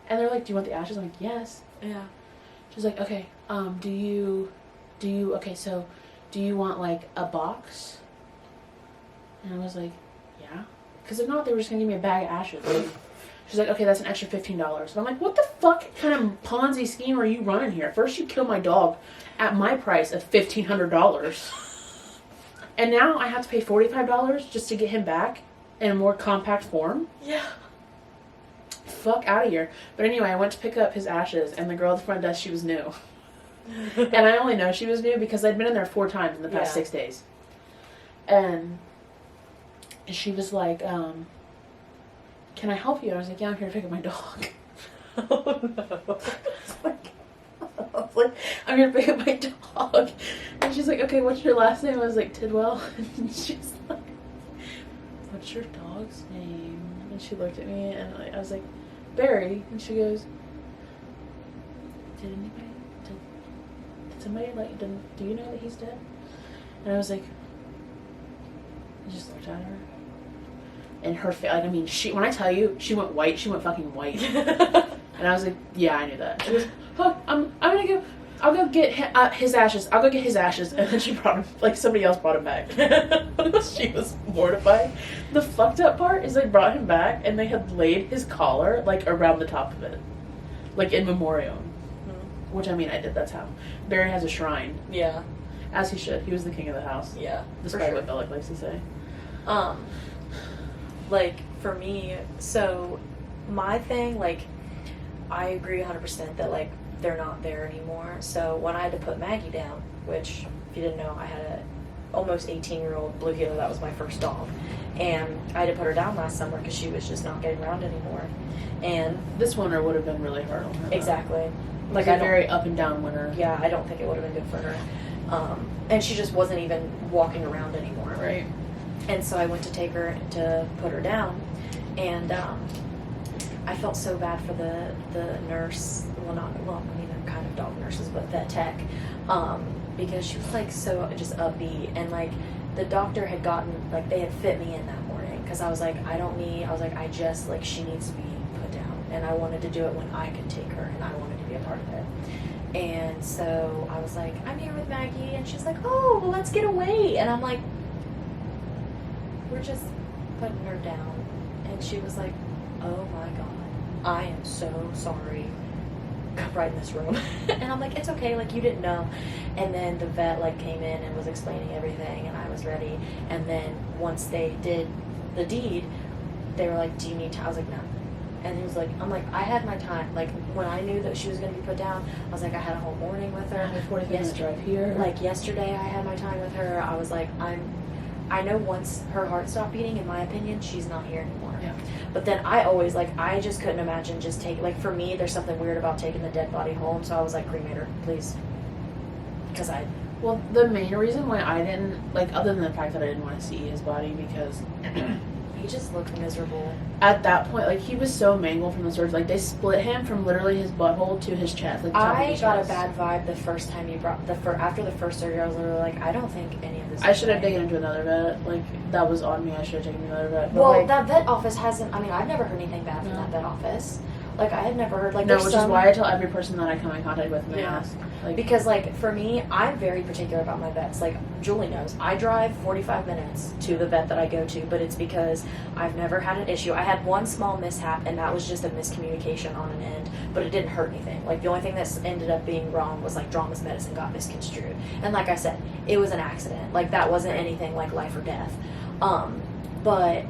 And they're like, do you want the ashes? I'm like, yes. Yeah. She's like, okay, do you want, like, a box? And I was like, yeah. Because if not, they were just going to give me a bag of ashes. She's like, okay, that's an extra $15. And I'm like, what the fuck kind of Ponzi scheme are you running here? First you kill my dog at my price of $1,500. And now I have to pay $45 just to get him back in a more compact form? Yeah. Fuck out of here. But anyway, I went to pick up his ashes, and the girl at the front desk, she was new. And I only know she was new because I'd been in there 4 times in the past 6 days. And she was like, can I help you? And I was like, yeah, I'm here to pick up my dog. Oh no. I was like, I'm here to pick up my dog. And she's like, okay, what's your last name? I was like, Tidwell. And she's like, what's your dog's name? And she looked at me, and I was like, Barry. And she goes, did somebody, like, do you know that he's dead? And I was like, I just looked at her. And her face, like, I mean, when I tell you, she went white, she went fucking white. And I was like, yeah, I knew that. She goes, oh, I'll go get his ashes. I'll go get his ashes. And then she brought him, like, somebody else brought him back. She was mortified. The fucked up part is they brought him back, and they had laid his collar, like, around the top of it. Like, in memoriam. Mm-hmm. Which, I mean, I did. That's how. Barry has a shrine. Yeah. As he should. He was the king of the house. Yeah. Despite what Bellick likes to say. Like, for me, so, my thing, like, I agree 100% that, like, they're not there anymore. So, when I had to put Maggie down, which, if you didn't know, I had a almost 18-year-old Blue Heeler, that was my first dog. And I had to put her down last summer because she was just not getting around anymore. And this winter would have been really hard on her. Exactly. Like a very up and down winter. Yeah, I don't think it would have been good for her. And she just wasn't even walking around anymore. Right. And so I went to take her to put her down, and I felt so bad for the nurse. Well, I mean, they're kind of dog nurses, but vet tech, because she was like so just upbeat, and like the doctor had gotten, like, they had fit me in that morning because I was like, I just, like, she needs to be put down, and I wanted to do it when I could take her, and I wanted to be a part of it. And so I was like, I'm here with Maggie, and she's like, oh, well, let's get away, and I'm like, we're just putting her down. And she was like, oh my god, I am so sorry. Come right in this room. And I'm like, it's okay, like, you didn't know. And then the vet, like, came in and was explaining everything, and I was ready. And then once they did the deed, they were like, do you need time? I was like, no. And he was like, I'm like, I had my time. Like, when I knew that she was going to be put down, I was like, I had a whole morning with her. I had a 45-minute drive here. Like, yesterday I had my time with her. I was like, I know once her heart stopped beating, in my opinion, she's not here anymore. Yeah. But then I always, like, I just couldn't imagine just taking, like, for me, there's something weird about taking the dead body home, so I was like, cremate her, please. Because Well, the main reason why I didn't, like, other than the fact that I didn't want to see his body, because he just looked miserable. At that point, like, he was so mangled from the surgery. Like, they split him from literally his butthole to his chest. Like, I got a bad vibe the first time you brought after the first surgery. I was literally like, I don't think any of this. I should have taken him to another vet. Like, that was on me. I should have taken him to another vet. But, well, like, that vet office hasn't. I mean, I've never heard anything bad from that vet office. Like, I had never heard, like, no, there's which is why I tell every person that I come in contact with and they ask. Like, because, like, for me, I'm very particular about my vets. Like, Julie knows. I drive 45 minutes to the vet that I go to, but it's because I've never had an issue. I had one small mishap, and that was just a miscommunication on an end, but it didn't hurt anything. Like, the only thing that ended up being wrong was, like, Drama's medicine got misconstrued. And like I said, it was an accident. Like, that wasn't anything like life or death. But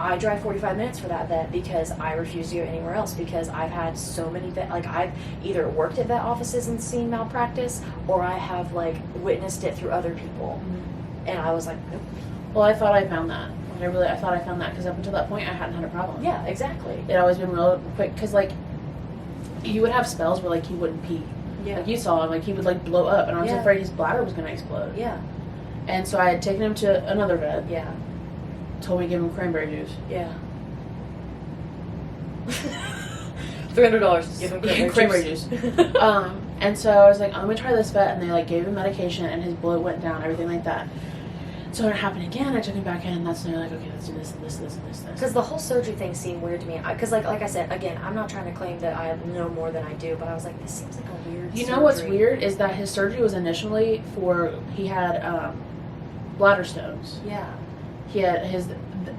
I drive 45 minutes for that vet because I refuse to go anywhere else, because I've had so many like, I've either worked at vet offices and seen malpractice, or I have, like, witnessed it through other people. And I was like, nope. well, I thought I found that. Like, I thought I found that because up until that point I hadn't had a problem. Yeah, exactly. It always been real quick because, like, he would have spells where, like, he wouldn't pee. Yeah. Like, you saw him, like, he would, like, blow up, and I was afraid his bladder was going to explode. Yeah. And so I had taken him to another vet. Yeah. Told me to give him cranberry juice. Yeah. $300. Give him cranberry juice. And so I was like, I'm going to try this vet. And they, like, gave him medication, and his blood went down, everything like that. So when it happened again, I took him back in, and that's when they're like, okay, let's do this and this and this and this. Because the whole surgery thing seemed weird to me. Because, like I said, again, I'm not trying to claim that I know more than I do, but I was like, this seems like a weird You surgery. know what's weird is that his surgery was initially for, he had bladder stones. Yeah. He had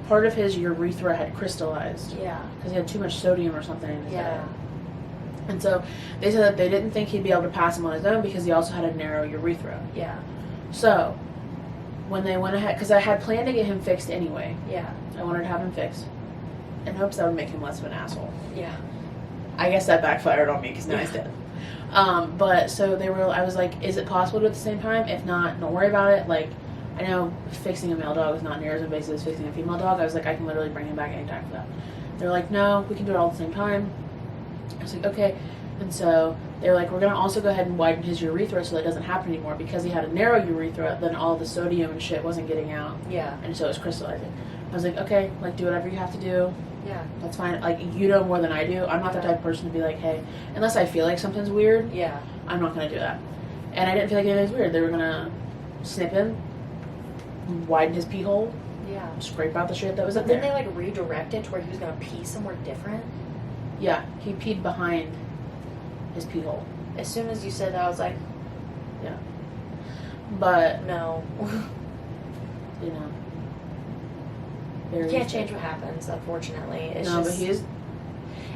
part of his urethra had crystallized. Yeah. Because he had too much sodium or something in his Yeah. head. And so they said that they didn't think he'd be able to pass him on his own because he also had a narrow urethra. Yeah. So when they went ahead, because I had planned to get him fixed anyway. Yeah. I wanted to have him fixed in hopes that would make him less of an asshole. Yeah. I guess that backfired on me because now he's dead. But so I was like, is it possible to do it at the same time? If not, don't worry about it. Like, I know fixing a male dog is not near as invasive as fixing a female dog. I was like, I can literally bring him back anytime for that. They're like, no, we can do it all at the same time. I was like, okay. And so they were like, we're going to also go ahead and widen his urethra so that doesn't happen anymore. Because he had a narrow urethra, then all the sodium and shit wasn't getting out. Yeah. And so it was crystallizing. I was like, okay, like, do whatever you have to do. Yeah. That's fine. Like, you know more than I do. I'm not the type of person to be like, hey, unless I feel like something's weird, Yeah. I'm not going to do that. And I didn't feel like anything was weird. They were going to snip him, widen his pee hole, Yeah. scrape out the shit that was But up then there. they, like, redirect it to where he was going to pee somewhere different. Yeah, he peed behind his pee hole. As soon as you said that, I was like, Yeah. But, no. you know. You can't change what happens, unfortunately. It's No, just, but he is.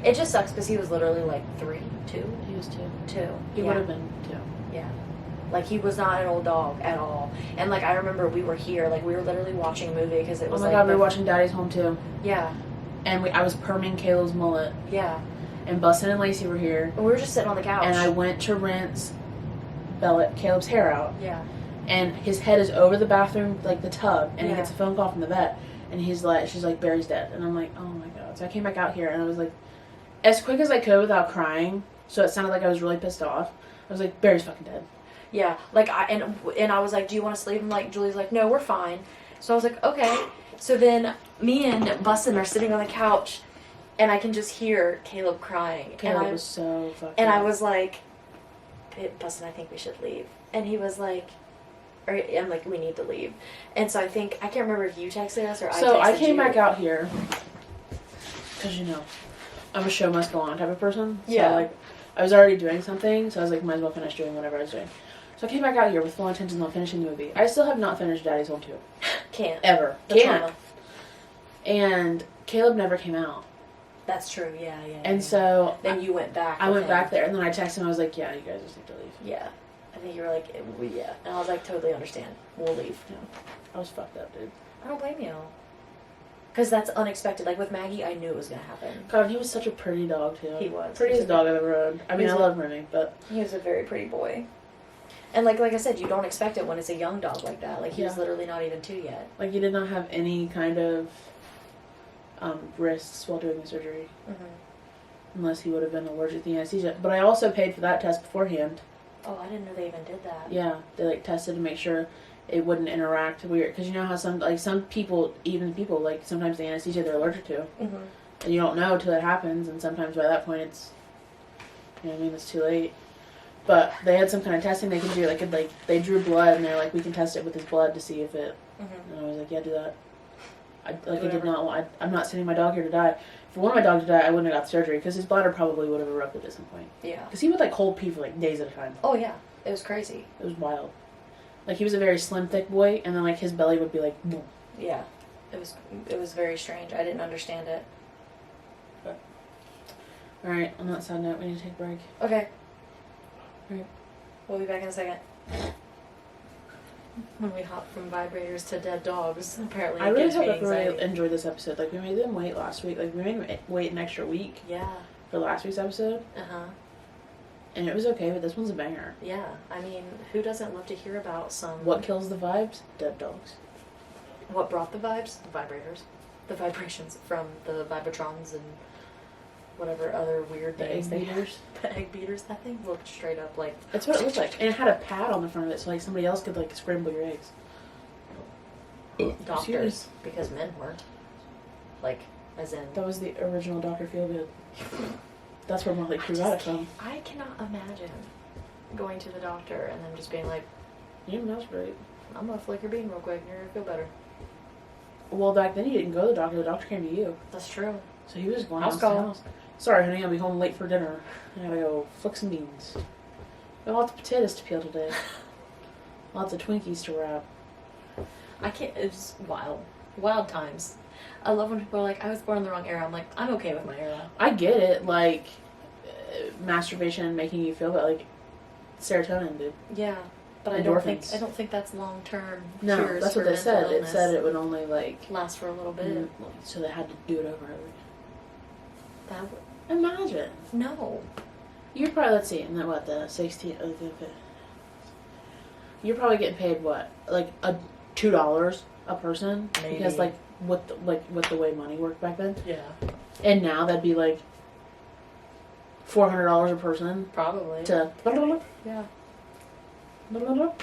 it just sucks because he was literally like 3, 2, He was 2. 2. He Yeah. would have been 2. Yeah. Like, he was not an old dog at all. And, like, I remember we were here, like, we were literally watching a movie because it Oh was my like... god, we were watching Daddy's Home too. Yeah. And I was perming Caleb's mullet. Yeah. And Bustin and Lacey were here. And we were just sitting on the couch. And I went to rinse Caleb's hair out. Yeah. And his head is over the bathroom, like the tub, and he Yeah. gets a phone call from the vet. And she's like, Barry's dead. And I'm like, oh my god. So I came back out here, and I was like, as quick as I could without crying, so it sounded like I was really pissed off. I was like, Barry's fucking dead. Yeah. Like, and I was like, do you want to sleep? And, like, Julie's like, no, we're fine. So I was like, okay. So then me and Bustin are sitting on the couch, and I can just hear Caleb crying. Caleb was so fucking And I was like, Bustin, I think we should leave. And he was like, I'm like, we need to leave. And so I can't remember if you texted us or I texted you. So I came back out here, because, you know, I'm a show must go on type of person. So, Yeah. like, I was already doing something, so I was like, might as well finish doing whatever I was doing. So I came back out here with full intentions on finishing the movie. I still have not finished Daddy's Home 2. Can't. Ever. The Can't. trauma. And Caleb never came out. That's true, yeah. And so then you went back. I with went him. back there, and then I texted him. I was like, yeah, you guys just need to leave. Yeah. I think you were like, yeah. And I was like, totally understand. We'll leave. Yeah. I was fucked up, dude. I don't blame you. Because that's unexpected. Like with Maggie, I knew it was going to happen. God, he was such a pretty dog, too. He was. Prettiest dog I've ever owned. I mean, I love Remy, but... He was a very pretty boy. And like I said, you don't expect it when it's a young dog like that. Like, he was literally not even 2 yet. Like, he did not have any kind of risks while doing the surgery. Mm-hmm. Unless he would have been allergic to the anesthesia. But I also paid for that test beforehand. Oh, I didn't know they even did that. Yeah, they, like, tested to make sure it wouldn't interact weird. Because you know how some people, like, sometimes the anesthesia they're allergic to. Mm-hmm. And you don't know till it happens, and sometimes by that point it's, you know what I mean, it's too late. But they had some kind of testing they could do. They drew blood, and they're like, we can test it with his blood to see if it... Mm-hmm. And I was like, yeah, do that. I did not want... I'm not sending my dog here to die. If I wanted my dog to die, I wouldn't have got surgery, because his bladder probably would have erupted at some point. Yeah. Because he would, like, hold pee for, like, days at a time. Oh, yeah. It was crazy. It was wild. Like, he was a very slim, thick boy, and then, like, his belly would be like... Boom. Yeah. It was very strange. I didn't understand it. Alright, on that side note, we need to take a break. Okay. Alright. We'll be back in a second. When we hop from vibrators to dead dogs, apparently I it really gives me hope everybody anxiety. enjoyed this episode. Like, we made them wait last week. Like, we made them wait an extra week Yeah. for last week's episode. Uh-huh. And it was okay, but this one's a banger. Yeah. I mean, who doesn't love to hear about some... What kills the vibes? Dead dogs. What brought the vibes? The vibrators. The vibrations from the Vibratrons and whatever other weird The things egg they beaters. The egg beaters, that thing looked straight up like... That's what it looked like. And it had a pad on the front of it, so like somebody else could like scramble your eggs. Doctors. Serious. Because men weren't. Like, as in... That was the original Dr. Feelgood. That's where Motley Crue got it from. I cannot imagine going to the doctor and then just being like, you didn't masturbate. I'm gonna flick your bean real quick and you're gonna feel better. Well, back then you didn't go to the doctor. The doctor came to you. That's true. So he was just going House house to call. house. Sorry, honey, I'll be home late for dinner. I gotta go flick some beans. Got lots of potatoes to peel today. Lots of Twinkies to wrap. I can't. It's wild. Wild times. I love when people are like, I was born in the wrong era. I'm like, I'm okay with my era. I get it, like, masturbation making you feel better, like, serotonin, dude. Yeah. But I Endorphins. don't think that's long term. No, that's what they said. It said it would only, like, last for a little bit. So they had to do it over and over again. That would, Imagine. no. You're probably, let's see, and then what, the 16, you're probably getting paid what, like $2 a person? Maybe. Because like with the way money worked back then. Yeah. And now that'd be like $400 a person Probably. to. Yeah.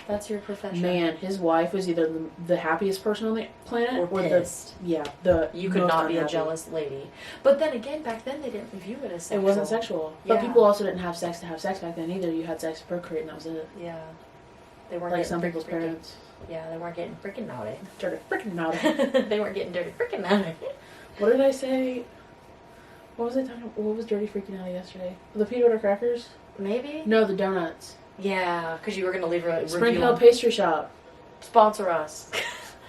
That's your profession. Man, his wife was either the happiest person on the planet Or pissed. You could not be a unhappy. jealous lady. But then again, back then they didn't view it as sexual. It wasn't sexual. Yeah. But people also didn't have sex to have sex back then either. You had sex to procreate and that was it. Yeah. They weren't Like getting some people's freaking- parents. Yeah, they weren't getting freaking naughty. Dirty freaking naughty. They weren't getting dirty freaking naughty. What did I say? What was I talking about? What was dirty freaking naughty yesterday? The peanut butter crackers? Maybe? No, the donuts. Yeah, because you were going to leave a Spring review. Hill Pastry Shop. Sponsor us.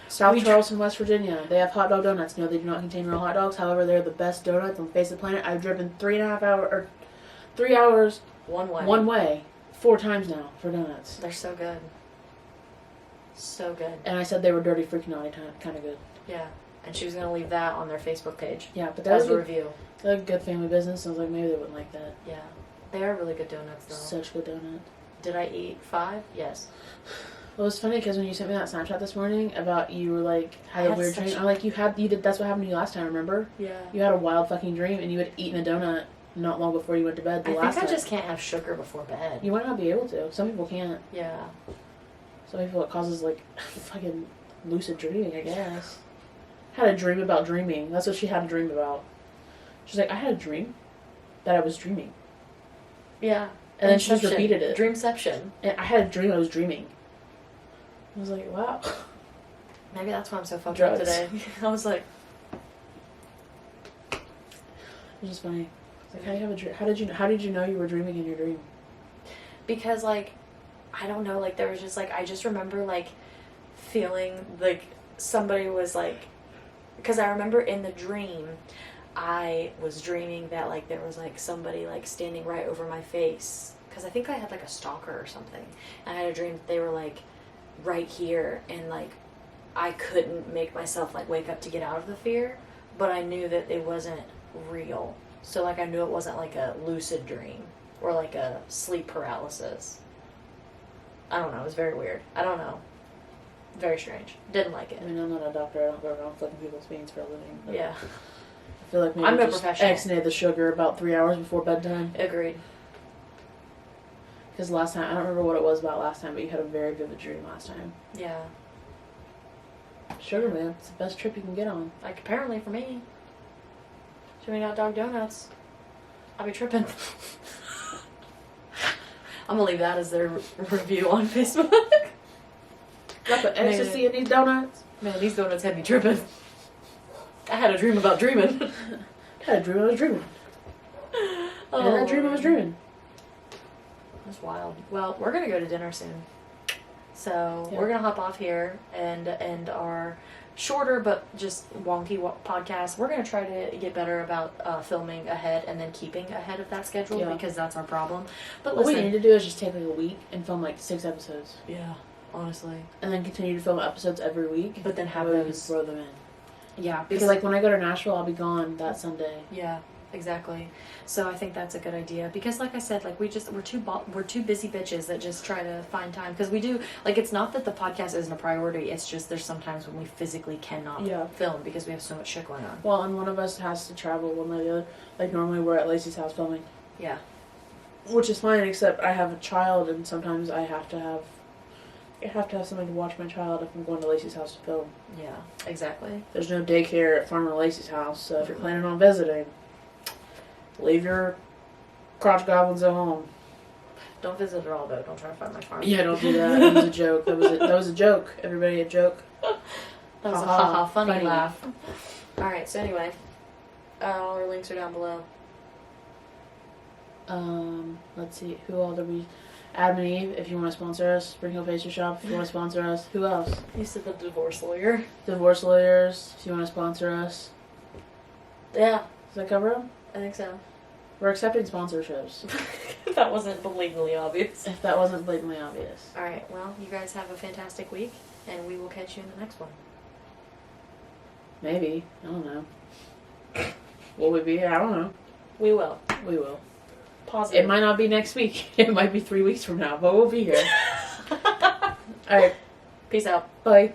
South We Charleston, West Virginia. They have hot dog donuts. No, they do not contain real hot dogs. However, they're the best donuts on the face of the planet. I've driven 3 hours One way. 4 times now for donuts. They're so good. So good. And I said they were dirty freaking naughty kind of good. Yeah. And she was going to leave that on their Facebook page. Yeah, but that As was a a review. good family business. I was like, maybe they wouldn't like that. Yeah. They are really good donuts, though. Such good donut. Did I eat 5? Yes. Well, it was funny because when you sent me that Snapchat this morning about you were like had a had weird such dream. a- I'm like, you did. That's what happened to you last time. Remember? Yeah. You had a wild fucking dream and you had eaten a donut not long before you went to bed. I Last think I time. just can't have sugar before bed. You might not be able to. Some people can't. Yeah. Some people it causes like fucking lucid dreaming, I guess. Had a dream about dreaming. That's what she had a dream about. She's like, I had a dream that I was dreaming. Yeah. And then she just Inception. repeated it. Dreamception. And I had a dream I was dreaming. I was like, wow. Maybe that's why I'm so fucked Drugs. up today. I was like, It was just funny. It's like, how do you have a dream? How did you know you were dreaming in your dream? because like, I don't know, like there was just like, I just remember like feeling like somebody was like, because I remember in the dream, I was dreaming that like there was like somebody like standing right over my face, because I think I had like a stalker or something, and I had a dream that they were like right here, and like I couldn't make myself like wake up to get out of the fear, but I knew that it wasn't real. So like I knew it wasn't like a lucid dream or like a sleep paralysis. I don't know, it was very weird. I don't know. Very strange. Didn't like it. I mean, I'm not a doctor. I don't go around flicking people's veins for a living. But Yeah. I feel like maybe I'm no just professional. exited the sugar about 3 hours before bedtime. Agreed. Because last time, I don't remember what it was about last time, but you had a very vivid dream last time. Yeah. Sugar, man. It's the best trip you can get on. Like apparently for me. Chewing out dog donuts. I'll be tripping. I'm gonna leave that as their review on Facebook. Got the ecstasy in these donuts. Man, these donuts had me tripping. I had a dream about dreaming. I had a dream I was dreaming. And in that dream I was dreaming. That's wild. Well, we're gonna go to dinner soon. So Yeah. we're gonna hop off here and end our shorter but just wonky podcast. We're gonna try to get better about filming ahead and then keeping ahead of that schedule, Yeah. because that's our problem. But What listen, we need to do is just take like a week and film like 6 episodes. yeah, honestly, And then continue to film episodes every week. but then have That way we can those. throw them in. Yeah, Because like when I go to Nashville, I'll be gone that Sunday. yeah, exactly. So I think that's a good idea, because like I said, like we're two busy bitches that just try to find time, because we do, like, it's not that the podcast isn't a priority, it's just there's sometimes when we physically cannot Yeah. film because we have so much shit going on. Well, and one of us has to travel one way or the other. Like normally we're at Lacey's house filming. Yeah. Which is fine, except I have a child and sometimes I have to have somebody to watch my child if I'm going to Lacey's house to film. Yeah, exactly. There's no daycare at Farmer Lacey's house, so if you're planning on visiting, leave your crotch goblins at home. Don't visit at all, though. Don't try to find my farm. Yeah, don't do that. That was a joke. That was a joke. Everybody, a joke. That was a haha funny laugh. Alright, so anyway. All our links are down below. Let's see. Who all did we... Adam and Eve, if you want to sponsor us. Spring Hill Pastry Shop, if you want to sponsor us. Who else? You said the divorce lawyer. Divorce Lawyers, if you want to sponsor us. Yeah. Does that cover them? I think so. We're accepting sponsorships. That wasn't blatantly obvious. If that wasn't blatantly obvious. Alright, well, you guys have a fantastic week, and we will catch you in the next one. Maybe. I don't know. Will we be here? I don't know. We will. We will. Positive. It might not be next week. It might be 3 weeks from now, but we'll be here. Alright. Peace out. Bye.